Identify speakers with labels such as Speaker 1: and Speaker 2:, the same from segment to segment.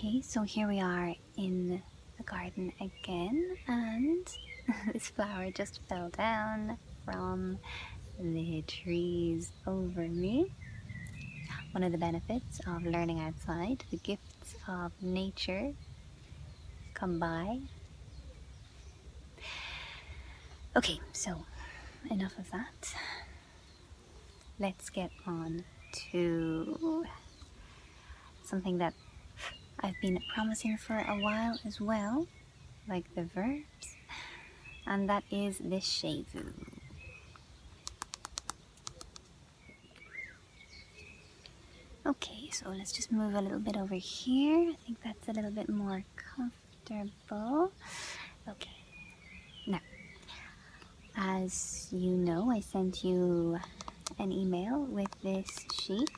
Speaker 1: Okay, so here we are in the garden again, and this flower just fell down from the trees over me. One of the benefits of learning outside, the gifts of nature come by. Okay, so enough of that. Let's get on to something that I've been promising for a while as well, like the verbs, and that is the séimhiú. Okay, so let's just move a little bit over here. I think that's a little bit more comfortable. Okay, now, as you know, I sent you an email with this sheet.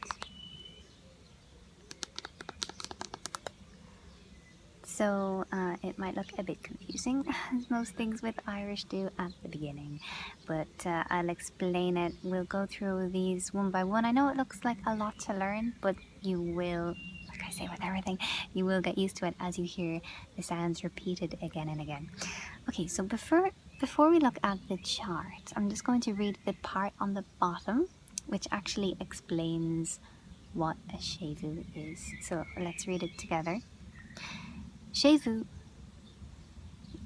Speaker 1: So it might look a bit confusing, as most things with Irish do at the beginning, but I'll explain it. We'll go through these one by one. I know it looks like a lot to learn, but you will, like I say with everything, you will get used to it as you hear the sounds repeated again and again. Okay, so before we look at the chart, I'm just going to read the part on the bottom, which actually explains what a séimhiú is. So let's read it together. Séimhiú,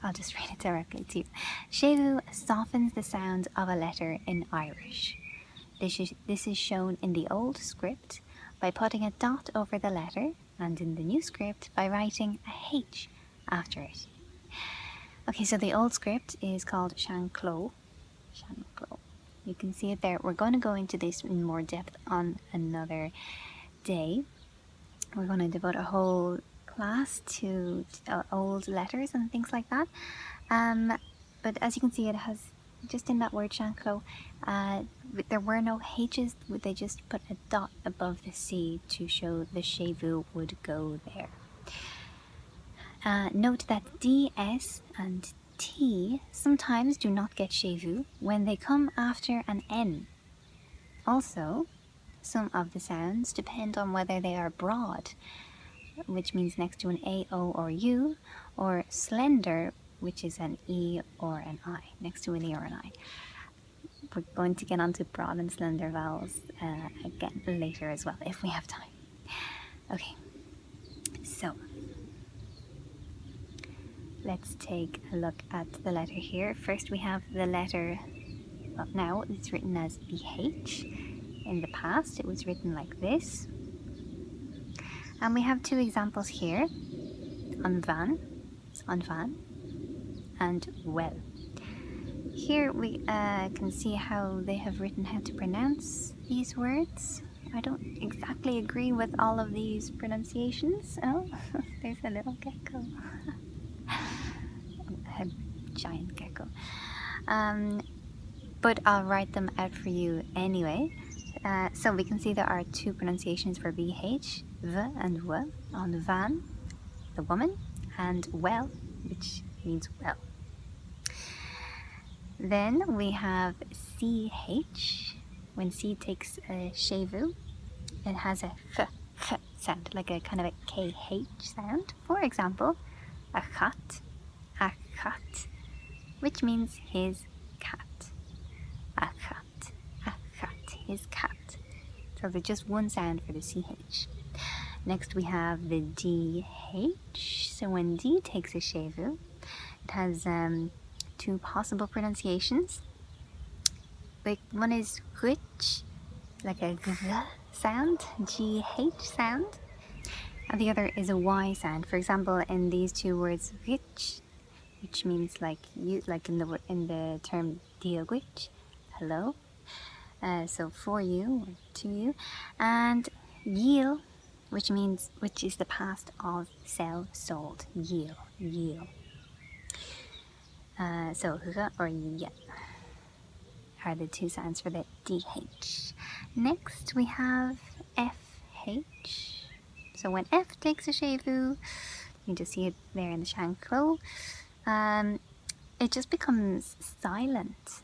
Speaker 1: I'll just read it directly to you. Séimhiú softens the sound of a letter in Irish. This is shown in the old script by putting a dot over the letter, and in the new script by writing a H after it. Okay, so the old script is called sean clo. You can see it there. We're going to go into this in more depth on another day. We're going to devote a whole class to old letters and things like that. But as you can see, it has just in that word sean clo, there were no H's. They just put a dot above the C to show the séimhiú would go there. Note that D, S and T sometimes do not get séimhiú when they come after an N. Also, some of the sounds depend on whether they are broad, which means next to an A, O or U, or slender, which is an E or an I, next to an E or an I. We're going to get onto broad and slender vowels again later as well, if we have time. Okay, so let's take a look at the letter here. First we have the letter, well, now it's written as BH. In the past it was written like this. And we have two examples here, on van, and bhuel. Here we can see how they have written how to pronounce these words. I don't exactly agree with all of these pronunciations. Oh, there's a little gecko. A giant gecko. But I'll write them out for you anyway. So we can see there are two pronunciations for BH, v and w, on van, the woman, and well, which means well. Then we have CH. When C takes a séimhiú, it has a th sound, like a kind of a KH sound. For example, a khot, which means his cat. A khot, his cat. So there's just one sound for the CH. Next we have the DH. So when D takes a séimhiú, it has two possible pronunciations. Like one is ghwitch, like a g sound, GH sound, and the other is a Y sound. For example, in these two words, ghwitch, which means like you, like in the term dhíol ghwitch, hello. So for you or to you, and yeel, which is the past of sell, sold, yeel. So or yeel are the two sounds for the DH. Next we have FH. So when F takes a séimhiú, you just see it there in the sean clo, it just becomes silent.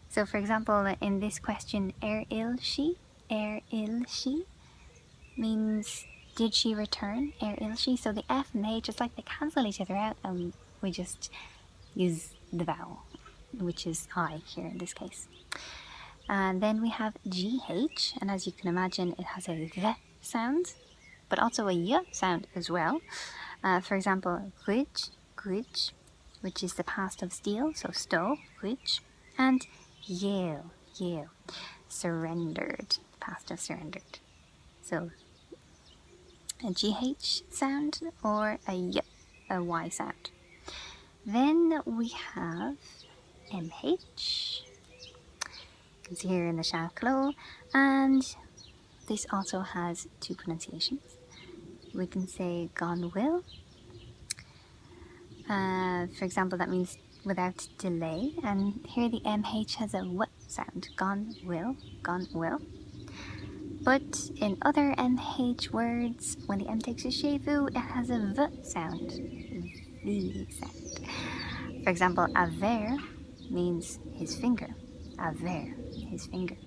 Speaker 1: So for example, in this question, yayl shee means did she return? Yeel she. So the F and the H, just like they cancel each other out, and we just use the vowel, which is I here in this case. And then we have GH, and as you can imagine, it has a th sound, but also a y sound as well. For example, ghwitch, ghwitch, which is the past of steal, so stole, ghwitch, and yayl, yayl, surrendered, past of surrendered. So a GH sound or a Y sound. Then we have MH, you can see here in the Caol, and this also has two pronunciations. We can say bhuel. For example, that means without delay, and here the MH has a W sound, bhuel, bhuel. But in other MH words, when the M takes a séimhiú, it has a V sound, V sound. For example, aver means his finger, aver, his finger.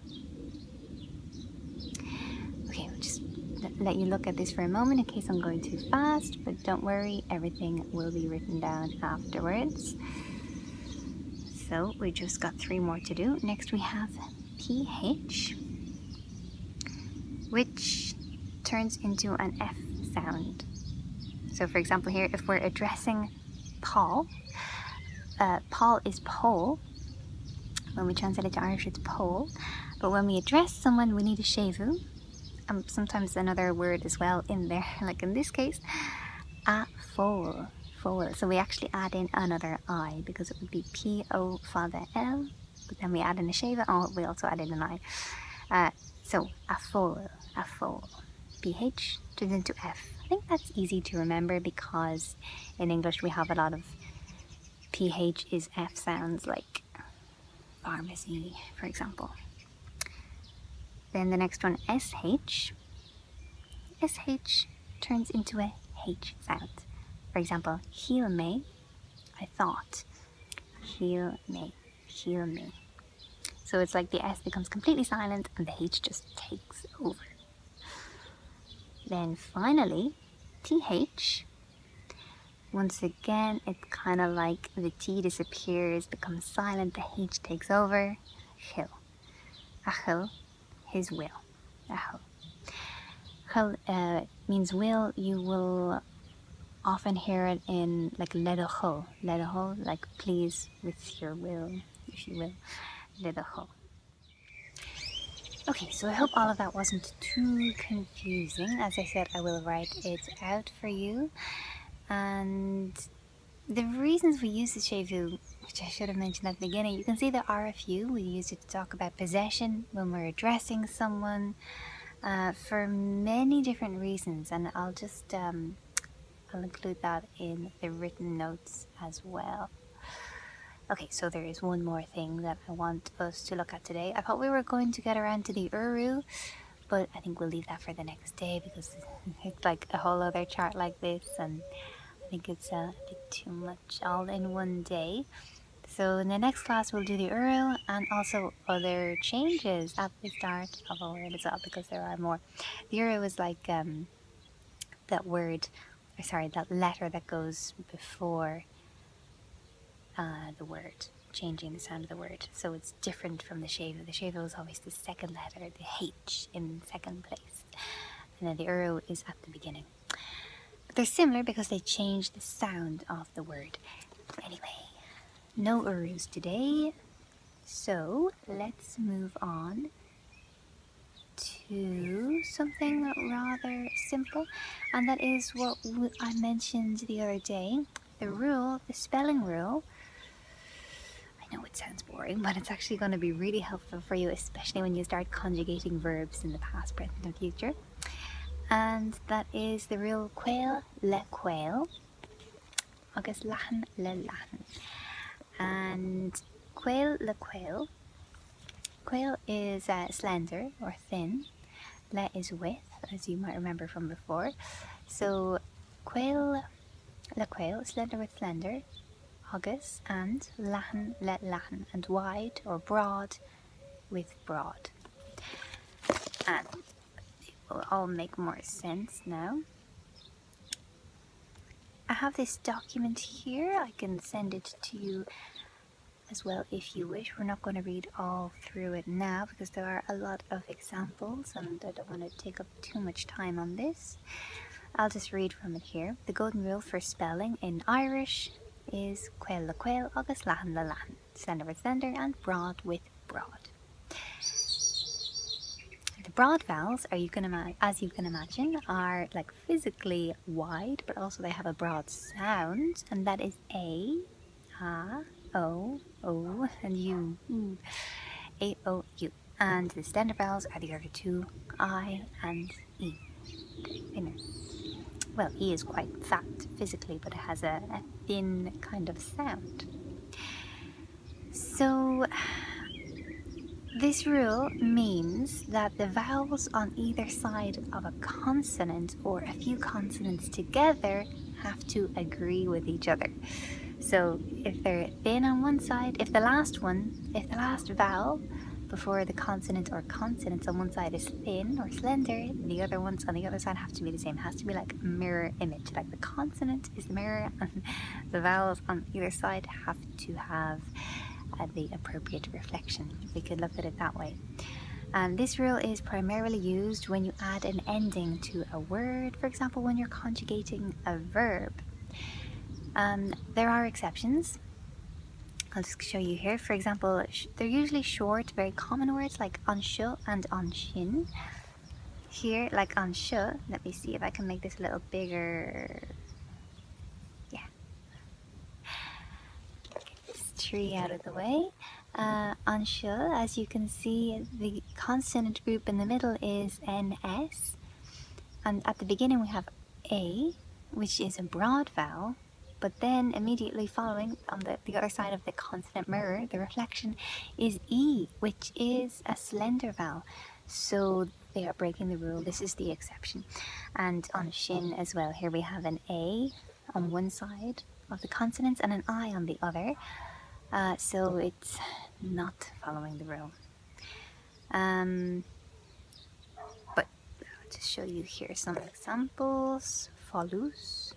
Speaker 1: Okay, we'll just let you look at this for a moment in case I'm going too fast, but don't worry, everything will be written down afterwards. So we just got 3 more to do. Next we have PH, which turns into an F sound. So for example here, if we're addressing Paul, Paul is Pole. When we translate it to Irish, it's Pole. But when we address someone, we need a séimhiú. Sometimes another word as well in there, like in this case, a phóil, phóil. So we actually add in another I because it would be P-O father L, but then we add in a séimhiú, oh, we also added an I. So a phóil, a phóil. PH turns into F. I think that's easy to remember because in English we have a lot of PH is F sounds, like pharmacy, for example. Then the next one, SH. SH turns into a H sound. For example, heal me, I thought. Heal me, heal me. So it's like the S becomes completely silent and the H just takes over. Then finally, TH. Once again, it's kind of like the T disappears, becomes silent, the H takes over. Ghéill. Caol, his will. Caol means will. You will often hear it in like leathan, like please with your will, if you will. Leathan. Okay, so I hope all of that wasn't too confusing. As I said, I will write it out for you. And the reasons we use the séimhiú, which I should have mentioned at the beginning, you can see there are a few. We use it to talk about possession when we're addressing someone, for many different reasons, and I'll just I'll include that in the written notes as well. Okay, so there is one more thing that I want us to look at today. I thought we were going to get around to the uru, but I think we'll leave that for the next day because it's like a whole other chart like this, and I think it's a bit too much all in one day. So in the next class we'll do the uru and also other changes at the start of a word as well, because there are more. The uru is like that word, or sorry, that letter that goes before the word, changing the sound of the word. So it's different from the séimhiú. The séimhiú is always the second letter, the H in second place, and then the uru is at the beginning. But they're similar because they change the sound of the word. Anyway, no urus today, so let's move on to something rather simple, and that is what I mentioned the other day, the rule, the spelling rule. I know it sounds boring, but it's actually going to be really helpful for you, especially when you start conjugating verbs in the past, present, and future. And that is the rule caol le caol, agus leathan le leathan. And caol le caol. Caol is slender or thin. Le is width, as you might remember from before. So caol le caol, slender with slender. Agus and leathan le leathan, and wide or broad with broad. And will all make more sense now. I have this document here. I can send it to you as well if you wish. We're not going to read all through it now because there are a lot of examples and I don't want to take up too much time on this. I'll just read from it here. The golden rule for spelling in Irish is quail le quail, agus leathan le leathan, slender with slender, and broad with broad. The broad vowels, as you can imagine, are like physically wide, but also they have a broad sound, and that is A, O, and U. A, O, U. And the slender vowels are the other two, I and E. Thinner. Well, E is quite fat physically, but it has a thin kind of sound. So this rule means that the vowels on either side of a consonant or a few consonants together have to agree with each other. So if they're thin on one side, if the last vowel before the consonant or consonants on one side is thin or slender, the other ones on the other side have to be the same. It has to be like a mirror image. Like the consonant is the mirror and the vowels on either side have to have the appropriate reflection. We could look at it that way. And this rule is primarily used when you add an ending to a word, for example, when you're conjugating a verb. There are exceptions. I'll just show you here. For example, they're usually short, very common words like anseo and anshin. Here, like anseo, let me see if I can make this a little bigger. Yeah. Get this tree out of the way. Anseo, as you can see, the consonant group in the middle is NS. And at the beginning we have A, which is a broad vowel. But then immediately following on the other side of the consonant mirror, the reflection is E, which is a slender vowel. So they are breaking the rule. This is the exception. And on shin as well, here we have an A on one side of the consonants and an I on the other. So it's not following the rule. But I'll just show you here some examples. Phólus.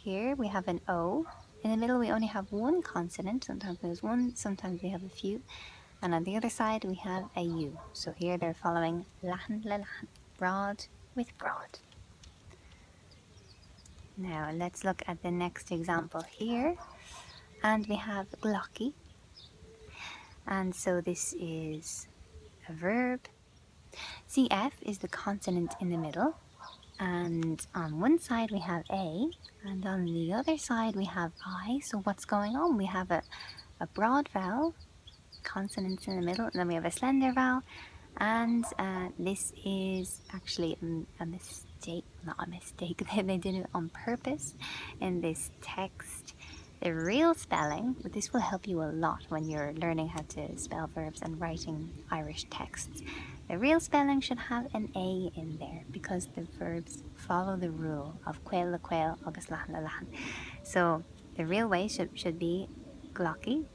Speaker 1: Here we have an O. In the middle we only have one consonant. Sometimes there's one, sometimes we have a few. And on the other side we have a U. So here they're following leathan le leathan, broad with broad. Now let's look at the next example here. And we have glocky. And so this is a verb. CF is the consonant in the middle. And on one side we have A, and on the other side we have I. So what's going on? We have a broad vowel, consonants in the middle, and then we have a slender vowel. And this is actually a mistake, not a mistake, they did it on purpose in this text. The real spelling, but this will help you a lot when you're learning how to spell verbs and writing Irish texts. The real spelling should have an A in there because the verbs follow the rule of quail le quail, agus leathan le leathan. So the real way should be glocky,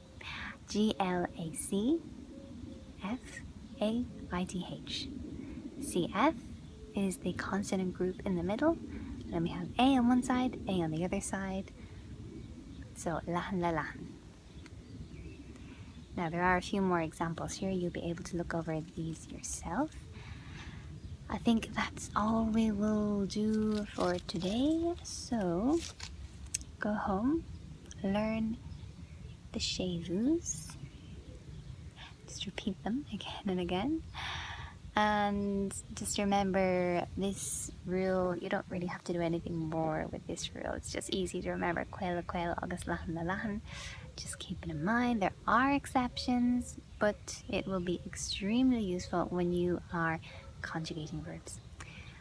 Speaker 1: GLAC, FAITH. CF is the consonant group in the middle. Then we have A on one side, A on the other side. So leathan le leathan. Now there are a few more examples here. You'll be able to look over these yourself. I think that's all we will do for today. So go home, learn the séimhiús. Just repeat them again and again. And just remember this rule, you don't really have to do anything more with this rule. It's just easy to remember. Quail le quail, agus leathan le leathan. Just keep it in mind. There are exceptions, but it will be extremely useful when you are conjugating verbs.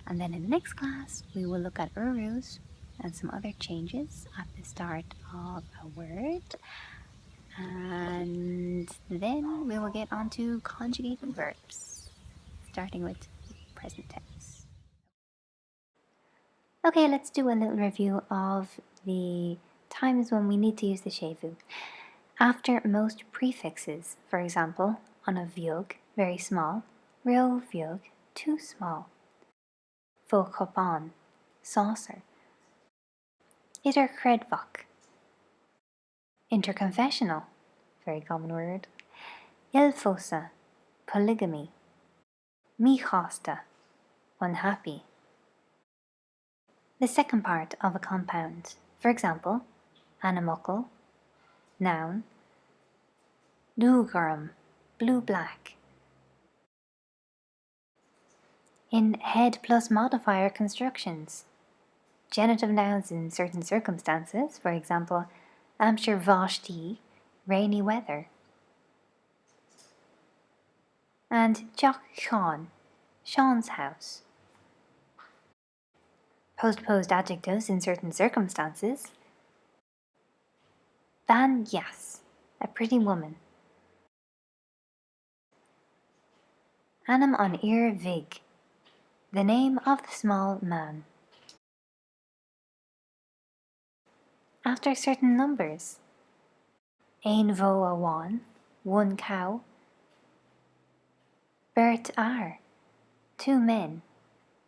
Speaker 1: And then in the next class, we will look at urus and some other changes at the start of a word. And then we will get on to conjugating verbs, starting with present tense. Okay, let's do a little review of the times when we need to use the séimhiú. After most prefixes, for example, on a bheag, very small, real bheag, too small. fó cupán, saucer. Idir credvach. Interconfessional, very common word. Ilfosa, polygamy. Míchasta, unhappy. The second part of a compound. For example, animuckle, noun. Dúgarum, blue-black. In head plus modifier constructions, genitive nouns in certain circumstances, for example, Amshir Vashti, rainy weather. And Jock Sean, Sean's house. Postposed adjectives in certain circumstances. Van Yas, a pretty woman. Anam on Ir Vig, the name of the small man. After certain numbers. Ein vo a one, one cow. Bert ar, two men.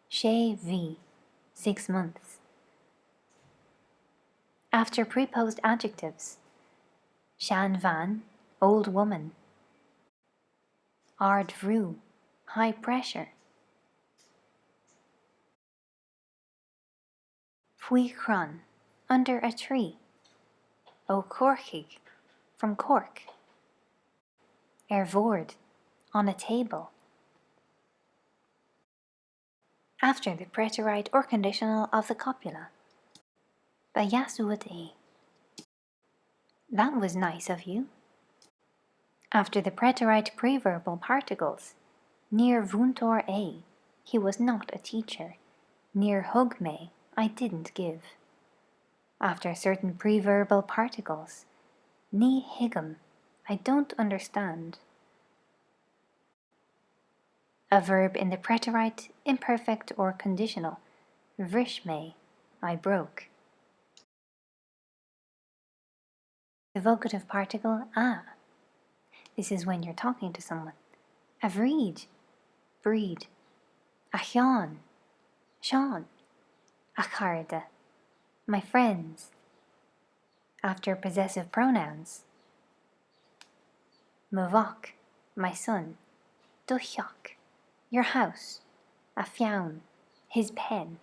Speaker 1: Shee v, 6 months. After preposed adjectives. Shan van, old woman. Ard vru, high pressure. Fui cron, under a tree. O corchig, from cork. Voord, on a table. After the preterite or conditional of the copula. Bayasuat. That was nice of you. After the preterite preverbal particles. Near vuntor a, he was not a teacher. Near hug me, I didn't give. After certain preverbal particles. Ni higum, I don't understand. A verb in the preterite, imperfect or conditional. Vrish me, I broke. The vocative particle a. This is when you're talking to someone. Avreed, breed. Achan, Sean. Acharda, my friends. After possessive pronouns. Mavok, my son. Duchak, your house. Afjaun, his pen.